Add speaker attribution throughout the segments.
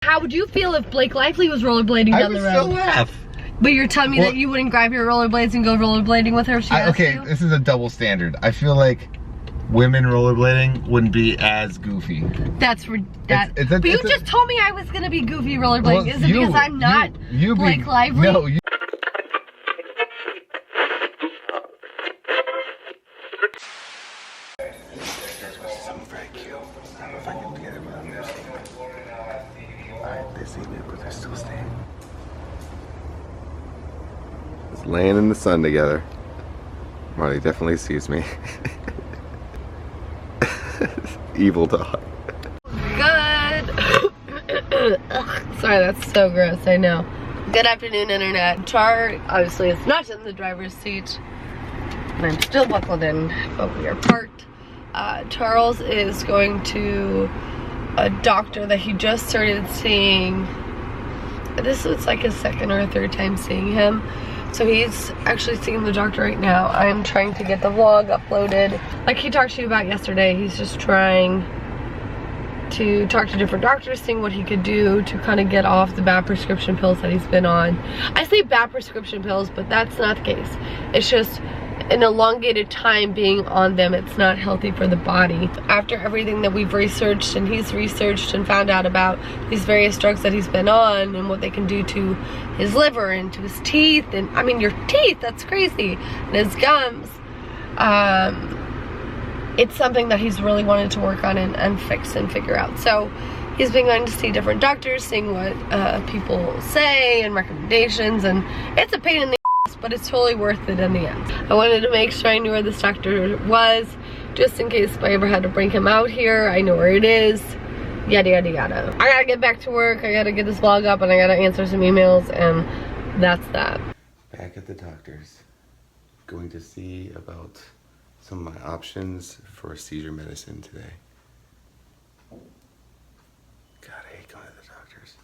Speaker 1: how would you feel if Blake Lively was rollerblading down the road?
Speaker 2: I would still laugh.
Speaker 1: But you're telling me that you wouldn't grab your rollerblades and go rollerblading with her if she asked
Speaker 2: Okay,
Speaker 1: you?
Speaker 2: this is a double standard. I feel like women rollerblading wouldn't be as goofy.
Speaker 1: That's but you just told me I was gonna be goofy rollerblading.
Speaker 2: Well,
Speaker 1: Is it because I'm not Blake Lively?
Speaker 2: No, you. Something very cute. I don't know if I can get it, but I'm just. Alright, they see me, but they're still staying. Just laying in the sun together. Marley definitely sees me. Evil dog.
Speaker 1: Good. Sorry, that's so gross, I know. Good afternoon, internet. Char obviously is not in the driver's seat, and I'm still buckled in, but we are parked. Charles is going to a doctor that he just started seeing. This is like his second or third time seeing him. So he's actually seeing the doctor right now. I'm trying to get the vlog uploaded. Like he talked to you about yesterday, he's just trying to talk to different doctors, seeing what he could do to kind of get off the bad prescription pills that he's been on. I say bad prescription pills, but that's not the case. It's just an elongated time being on them. It's not healthy for the body. After everything that we've researched and he's researched and found out about these various drugs that he's been on and what they can do to his liver and to his teeth, and I mean your teeth, that's crazy, and his gums, it's something that he's really wanted to work on and fix and figure out. So he's been going to see different doctors, seeing what people say and recommendations, and it's a pain in the ass, but it's totally worth it in the end. I wanted to make sure I knew where this doctor was, just in case if I ever had to bring him out here, I know where it is, yada yada yada. I gotta get back to work, I gotta get this vlog up, and I gotta answer some emails, and that's that.
Speaker 2: Back at the doctor's, going to see about some of my options for seizure medicine today. God, I hate going to the doctor's.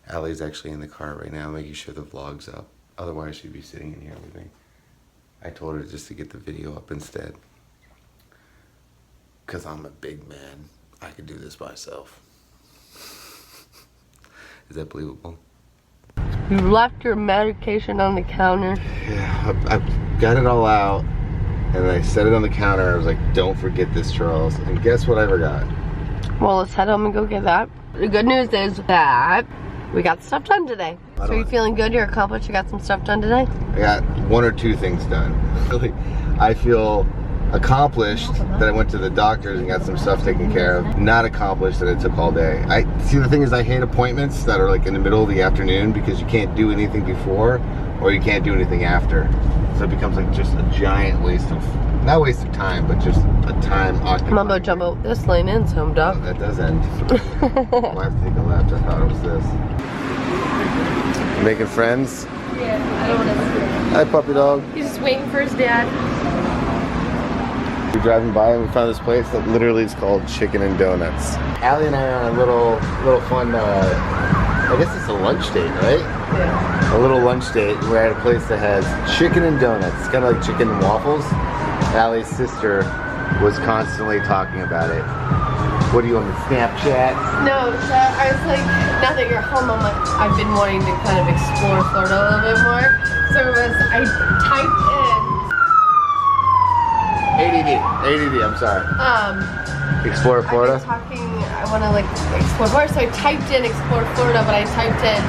Speaker 2: Allie's actually in the car right now making sure the vlog's up. Otherwise she'd be sitting in here with me. I told her just to get the video up instead. Cause I'm a big man. I could do this myself. Is that believable?
Speaker 1: You left your medication on the counter.
Speaker 2: Yeah, I got it all out. And I set it on the counter. I was like, don't forget this, Charles. And guess what I forgot?
Speaker 1: Well, let's head home and go get that. The good news is that we got stuff done today. So are you feeling good? You're accomplished? You got some stuff done today?
Speaker 2: I got one or two things done. Really, I feel accomplished that I went to the doctors and got some stuff taken care of. Not accomplished that it took all day. See, the thing is, I hate appointments that are like in the middle of the afternoon because you can't do anything before or you can't do anything after. So it becomes like just a giant waste of, not waste of time, but just a time occupied.
Speaker 1: Mumbo jumbo, this lane ends home, dog.
Speaker 2: Oh, that does end. I'll have to take a left. I thought it was this. Making friends?
Speaker 1: Yeah, I don't want to.
Speaker 2: Hi, puppy dog.
Speaker 1: He's just waiting for his dad.
Speaker 2: We're driving by and we found this place that literally is called Chicken and Donuts. Allie and I are on a little fun, I guess it's a lunch date, right? Yeah. A little lunch date. We're at a place that has chicken and donuts. It's kind of like chicken and waffles. Allie's sister was constantly talking about it. What do you want, Snapchat?
Speaker 1: No, so I was like, now that you're home, I've been wanting to kind of explore Florida a little bit more. So I typed in
Speaker 2: ADD, I'm sorry. Explore Florida?
Speaker 1: I want to like explore Florida, so I typed in explore Florida, but I typed in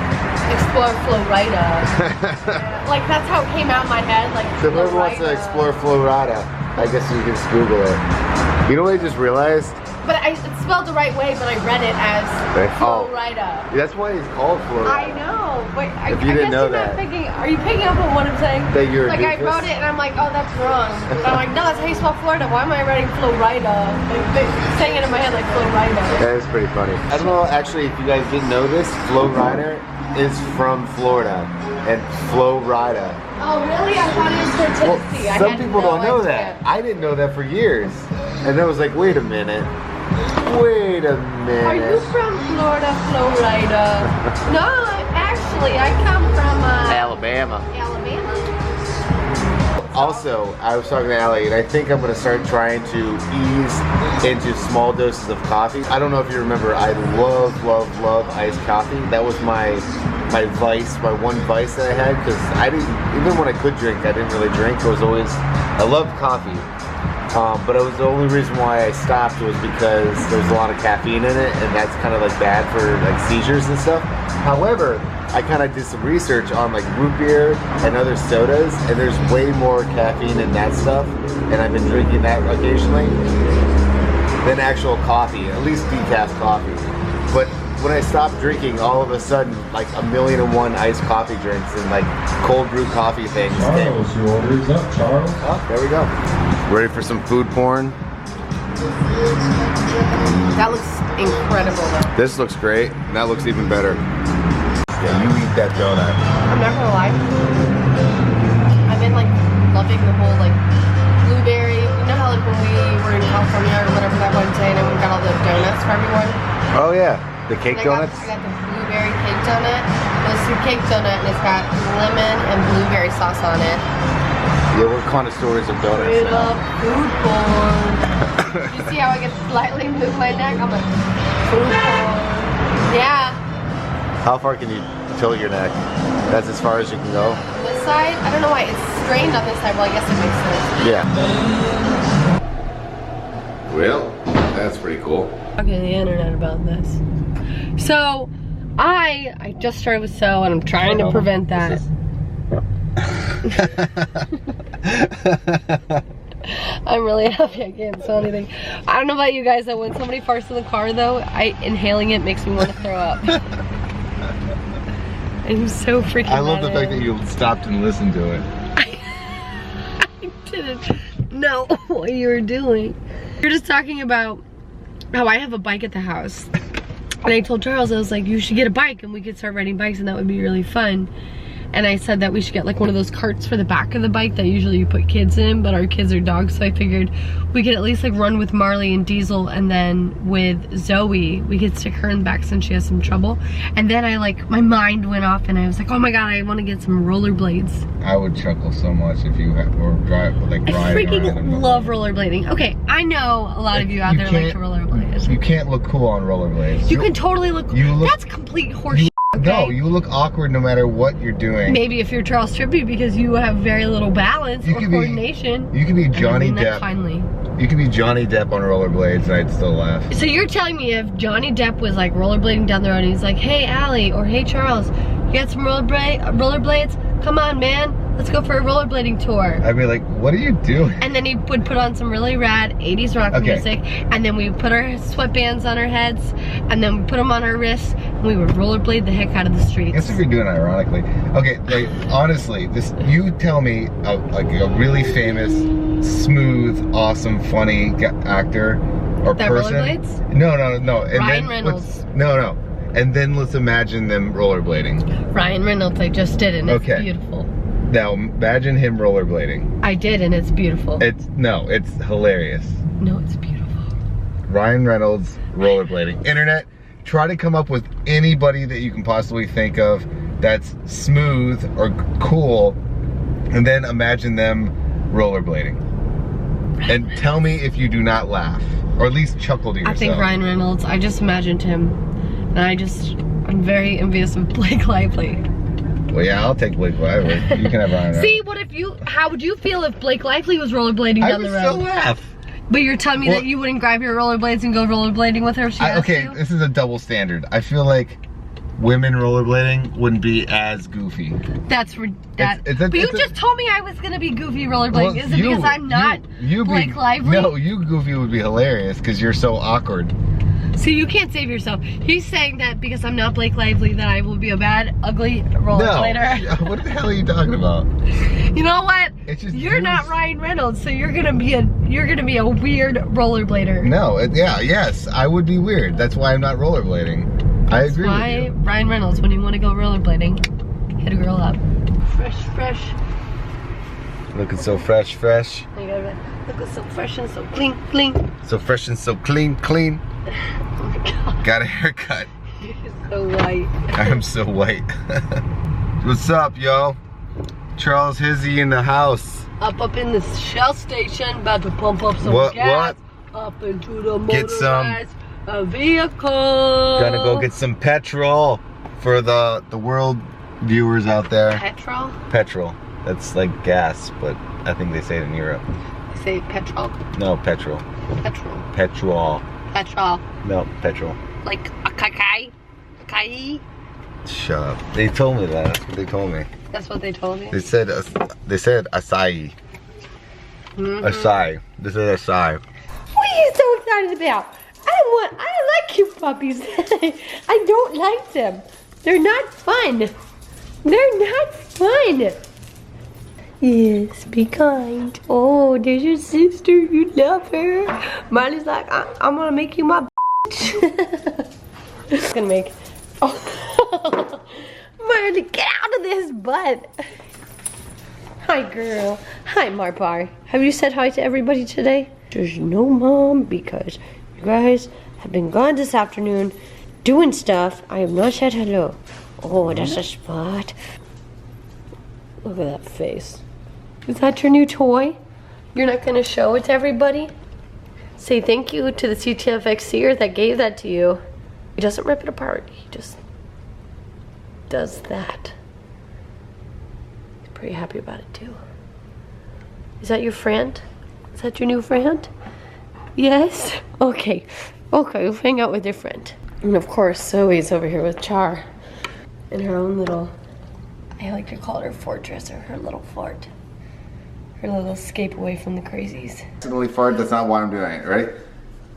Speaker 1: explore Florida. Like that's how it came out in my head, like
Speaker 2: so whoever wants to explore Florida, I guess you can just Google it. You know what I just realized?
Speaker 1: But it's spelled the right way, but I read it as Florida.
Speaker 2: That's why it's called Florida.
Speaker 1: I know, but
Speaker 2: if you didn't know that.
Speaker 1: Are you picking up on what I'm saying?
Speaker 2: That you're
Speaker 1: like I wrote it and I'm like, oh, that's wrong. But I'm like, no, that's how you spell Florida. Why am I writing Florida? Like, saying it in my head like Florida.
Speaker 2: That is pretty funny. I don't know, actually, if you guys didn't know this, Florida is from Florida and Florida.
Speaker 1: Oh, really? I thought it was from Tennessee.
Speaker 2: Well, some people don't know that. I didn't know that for years. And then I was like, wait a minute. Wait a minute.
Speaker 1: Are you from Florida? No, actually, I come from
Speaker 2: Alabama. Also, I was talking to Allie, and I think I'm gonna start trying to ease into small doses of coffee. I don't know if you remember, I love iced coffee. That was my vice, my one vice that I had, because I didn't, even when I could drink, I didn't really drink. I loved coffee. But it was the only reason why I stopped was because there's a lot of caffeine in it, and that's kind of like bad for like seizures and stuff. However, I kind of did some research on like root beer and other sodas, and there's way more caffeine in that stuff, and I've been drinking that occasionally, than actual coffee, at least decaf coffee. But when I stopped drinking, all of a sudden, like 1,000,001 iced coffee drinks and like cold brew coffee things came.
Speaker 3: Charles, your order is up, Charles.
Speaker 2: Oh, there we go. Ready for some food porn?
Speaker 1: That looks incredible though.
Speaker 2: This looks great, and that looks even better. Yeah, you eat that donut.
Speaker 1: I'm not gonna lie. I've been like loving the whole like blueberry. You know how like when we were in California or whatever that one day, and we got all the donuts for everyone.
Speaker 2: Oh yeah, the cake donuts.
Speaker 1: I got the blueberry cake donut. It's a cake donut, and it's got lemon and blueberry sauce on it.
Speaker 2: Yeah, we're connoisseurs of donuts
Speaker 1: Straight
Speaker 2: now.
Speaker 1: up food porn. You see how I can slightly move my neck? I'm like, food porn. Yeah.
Speaker 2: How far can you tilt your neck? That's as far as you can go?
Speaker 1: This side, I don't know why it's strained on this side. Well, I guess it makes sense.
Speaker 2: Yeah. Well, that's pretty cool.
Speaker 1: Talking to the internet about this. So, I just started with So, and I'm trying to prevent that. I'm really happy I can't smell anything. I don't know about you guys though, when somebody farts in the car though, inhaling it makes me want to throw up. I'm so freaking
Speaker 2: I love the
Speaker 1: mad at
Speaker 2: fact that you stopped and listened to it.
Speaker 1: I didn't know what you were doing. You're just talking about how I have a bike at the house. And I told Charles, I was like, you should get a bike and we could start riding bikes and that would be really fun. And I said that we should get like one of those carts for the back of the bike that usually you put kids in, but our kids are dogs, so I figured we could at least like run with Marley and Diesel, and then with Zoe, we could stick her in the back since she has some trouble. And then I like, my mind went off and I was like, oh my god, I want to get some rollerblades.
Speaker 2: I would chuckle so much if you had, or drive, like
Speaker 1: I freaking love rollerblading. Okay, I know a lot of you out there like to rollerblade.
Speaker 2: You can't look cool on rollerblades.
Speaker 1: You can totally look cool. That's complete horseshit. Okay?
Speaker 2: No, you look awkward no matter what you're doing.
Speaker 1: Maybe if you're Charles Trippy because you have very little balance or coordination.
Speaker 2: You could be Johnny Depp.
Speaker 1: Finally.
Speaker 2: You could be Johnny Depp on rollerblades and I'd still laugh.
Speaker 1: So you're telling me if Johnny Depp was like rollerblading down the road and he's like, hey Allie, or hey Charles, you got some rollerblades? Come on man, let's go for a rollerblading tour.
Speaker 2: I'd be like, what are you doing?
Speaker 1: And then he would put on some really rad 80s rock music, and then we put our sweatbands on our heads, and then we put them on our wrists, and we would rollerblade the heck out of the streets.
Speaker 2: I guess if you're doing it ironically. Okay, like, honestly, you tell me like a really famous, smooth, awesome, funny actor or
Speaker 1: that
Speaker 2: person.
Speaker 1: Rollerblades?
Speaker 2: No. And
Speaker 1: Ryan Reynolds.
Speaker 2: No. And then let's imagine them rollerblading.
Speaker 1: Ryan Reynolds, I just did, and it's beautiful.
Speaker 2: Now imagine him rollerblading.
Speaker 1: I did, and it's beautiful.
Speaker 2: It's hilarious.
Speaker 1: No, it's beautiful.
Speaker 2: Ryan Reynolds rollerblading. Internet, try to come up with anybody that you can possibly think of that's smooth or cool, and then imagine them rollerblading. And tell me if you do not laugh, or at least chuckle to yourself.
Speaker 1: I think Ryan Reynolds, I just imagined him, and I'm very envious of Blake Lively.
Speaker 2: Well, yeah, I'll take Blake Lively. You can have Ryan Reynolds.
Speaker 1: See, how would you feel if Blake Lively was rollerblading down the road?
Speaker 2: I would still laugh.
Speaker 1: But you're telling me that you wouldn't grab your rollerblades and go rollerblading with her if she asked you?
Speaker 2: This is a double standard. I feel like women rollerblading wouldn't be as goofy.
Speaker 1: But you just told me I was gonna be goofy rollerblading.
Speaker 2: Well,
Speaker 1: Is it because I'm not Blake Lively?
Speaker 2: No, you goofy would be hilarious because you're so awkward.
Speaker 1: See, you can't save yourself. He's saying that because I'm not Blake Lively that I will be a bad, ugly rollerblader.
Speaker 2: No, what the hell are you talking about?
Speaker 1: You know what?
Speaker 2: You're
Speaker 1: not Ryan Reynolds, so you're gonna be a weird rollerblader.
Speaker 2: No, yes, I would be weird. That's why I'm not rollerblading. I agree with you.
Speaker 1: Ryan Reynolds, when you want to go rollerblading, hit a girl up. Fresh.
Speaker 2: Looking so fresh.
Speaker 1: Looking so fresh and so clean.
Speaker 2: So fresh and so clean.
Speaker 1: Oh my god.
Speaker 2: Got a haircut.
Speaker 1: You're so white.
Speaker 2: I'm so white. What's up, yo? Charles Hizzy in the house.
Speaker 1: Up in the Shell station, about to pump up some gas. Up into the motorized vehicle.
Speaker 2: Gonna go get some petrol for the world viewers out there.
Speaker 1: Petrol?
Speaker 2: Petrol. That's like gas, but I think they say it in Europe.
Speaker 1: They say petrol?
Speaker 2: No, petrol.
Speaker 1: Petrol.
Speaker 2: Petrol.
Speaker 1: Petrol.
Speaker 2: No, petrol.
Speaker 1: Like akai? Akai?
Speaker 2: Shut up. They told me that. That's what they told me.
Speaker 1: That's what they told you?
Speaker 2: They said acai. Acai. They said acai.
Speaker 3: What are you so excited about? I like cute puppies. I don't like them. They're not fun. They're not fun. Yes, be kind. Oh, there's your sister. You love her. Marley's like, I'm gonna make you my bitch. It's gonna make. Oh, Marley, get out of this butt. Hi, girl. Hi, Marbar. Have you said hi to everybody today? There's no mom because you guys have been gone this afternoon doing stuff. I have not said hello. Oh, that's a spot. Look at that face. Is that your new toy? You're not gonna show it to everybody? Say thank you to the CTFxC that gave that to you. He doesn't rip it apart. He just does that. He's pretty happy about it too. Is that your friend? Is that your new friend? Yes? Okay. Okay, we'll hang out with your friend. And of course, Zoe's over here with Char. In her own little, I like to call it her fortress or her little fort. Her little escape away from the crazies.
Speaker 2: Accidentally fart, that's not why I'm doing it. Ready?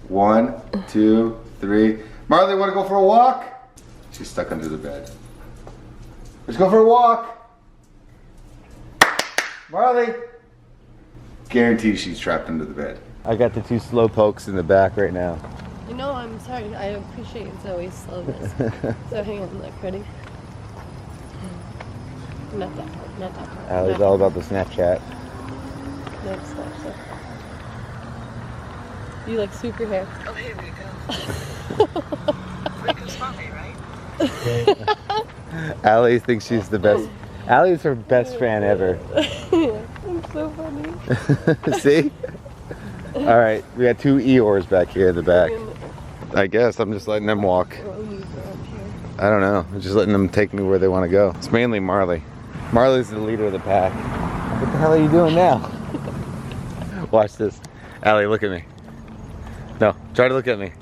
Speaker 2: 1, 2, 3. Marley, wanna go for a walk? She's stuck under the bed. Let's go for a walk. Marley. Guarantee she's trapped under the bed. I got the 2 slow pokes in the back right now.
Speaker 1: You know, I'm sorry. I appreciate Zoe's slowness. So hang on, look, ready? Not that part, not that part.
Speaker 2: Allie's all about the Snapchat.
Speaker 1: Next Snapchat. You like super hair.
Speaker 4: Oh, here we go. We can spot me, right?
Speaker 2: Allie thinks she's the best. Allie's her best fan ever.
Speaker 1: I'm so funny.
Speaker 2: See? All right, we got 2 Eeyores back here in the back. I guess I'm just letting them walk. I don't know. I'm just letting them take me where they want to go. It's mainly Marley. Marley's the leader of the pack. What the hell are you doing now? Watch this. Allie, look at me. No, try to look at me.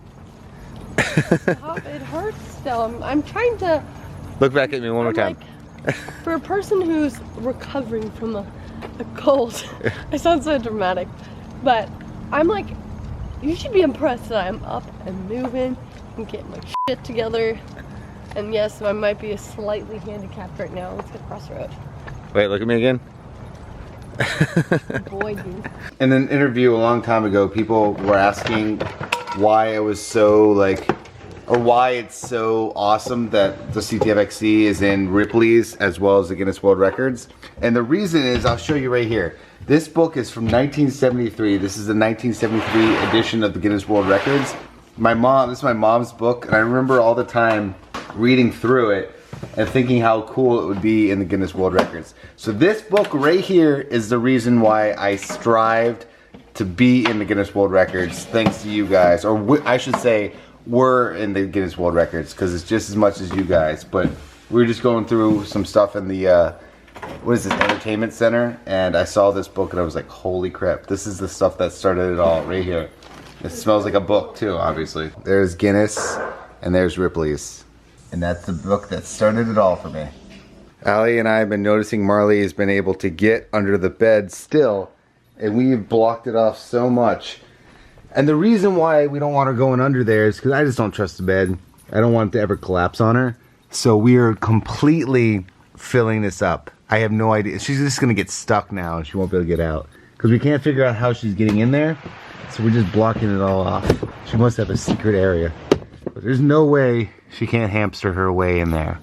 Speaker 1: Stop, it hurts still. I'm trying to...
Speaker 2: Look back at me one more time.
Speaker 1: Like, for a person who's recovering from a cold, I sound so dramatic, but I'm like, you should be impressed that I'm up and moving and getting my shit together. And yes, I might be slightly handicapped right now. Let's get across the road.
Speaker 2: Wait, look at me again.
Speaker 1: Boy, dude.
Speaker 2: In an interview a long time ago, people were asking why I was so like, or why it's so awesome that the CTFxC is in Ripley's as well as the Guinness World Records. And the reason is, I'll show you right here. This book is from 1973. This is the 1973 edition of the Guinness World Records. This is my mom's book, and I remember all the time reading through it and thinking how cool it would be in the Guinness World Records. So this book right here is the reason why I strived to be in the Guinness World Records, thanks to you guys. Or I should say, we're in the Guinness World Records, because it's just as much as you guys. But we were just going through some stuff in the, what is this, entertainment center, and I saw this book and I was like, holy crap, this is the stuff that started it all right here. It smells like a book too, obviously. There's Guinness and there's Ripley's. And that's the book that started it all for me. Allie and I have been noticing Marley has been able to get under the bed still, and we've blocked it off so much. And the reason why we don't want her going under there is because I just don't trust the bed. I don't want it to ever collapse on her. So we are completely filling this up. I have no idea. She's just gonna get stuck now and she won't be able to get out. Because we can't figure out how she's getting in there. So we're just blocking it all off. She must have a secret area. But there's no way she can't hamster her way in there.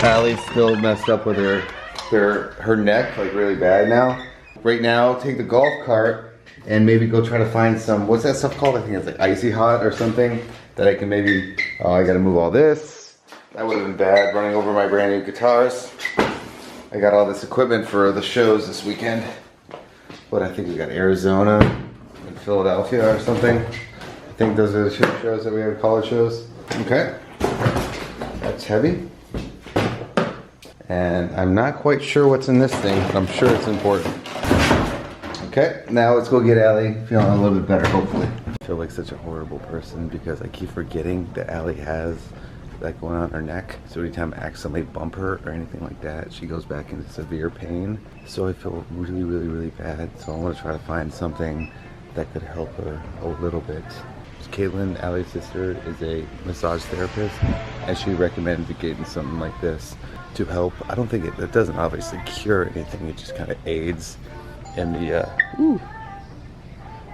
Speaker 2: Allie's still messed up with her neck, like really bad now. Right now, take the golf cart and maybe go try to find some, what's that stuff called? I think it's like Icy Hot or something that I can maybe, oh, I gotta move all this. That would have been bad, running over my brand new guitars. I got all this equipment for the shows this weekend. But I think we got Arizona and Philadelphia or something. I think those are the 2 shows that we have, college shows. Okay. That's heavy. And I'm not quite sure what's in this thing, but I'm sure it's important. Okay, now let's go get Allie feeling a little bit better, hopefully. I feel like such a horrible person because I keep forgetting that Allie has that going on her neck. So anytime I accidentally bump her or anything like that, she goes back into severe pain. So I feel really, really, really bad. So I want to try to find something that could help her a little bit. Caitlin, Allie's sister, is a massage therapist, and she recommended getting something like this to help. I don't think it doesn't obviously cure anything. It just kind of aids in the,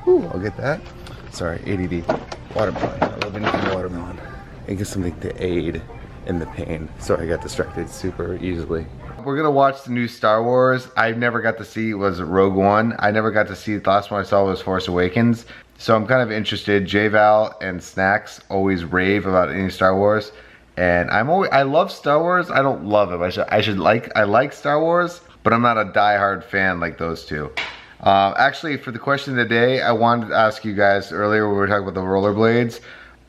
Speaker 2: I'll get that. Sorry, ADD. Watermelon. I love anything watermelon. It gets something to aid in the pain. Sorry, I got distracted super easily. We're gonna watch the new Star Wars. I never got to see was Rogue One. I never got to see, the last one I saw was Force Awakens. So I'm kind of interested. J-Val and Snacks always rave about any Star Wars. And I love Star Wars. I don't love them. I like Star Wars, but I'm not a diehard fan like those two. Actually, for the question of the day, I wanted to ask you guys earlier when we were talking about the rollerblades.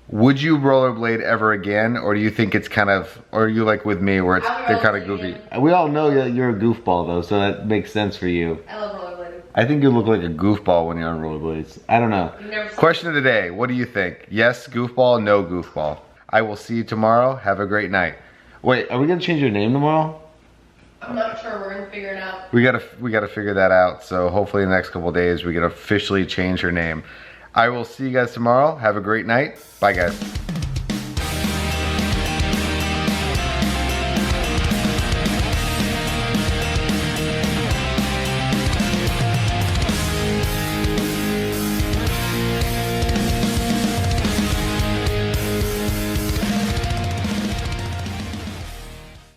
Speaker 2: Would you rollerblade ever again, or do you think it's kind of, or are you like with me where they're kind of goofy? We all know that you're a goofball though, so that makes sense for you.
Speaker 1: I love rollerblading.
Speaker 2: I think you look like a goofball when you're on rollerblades. I don't know. Question of the day, what do you think? Yes, goofball, no goofball. I will see you tomorrow. Have a great night. Wait, are we gonna change your name tomorrow?
Speaker 1: I'm not sure. We're gonna figure it out.
Speaker 2: We gotta figure that out. So hopefully in the next couple of days we can officially change her name. I will see you guys tomorrow. Have a great night. Bye guys.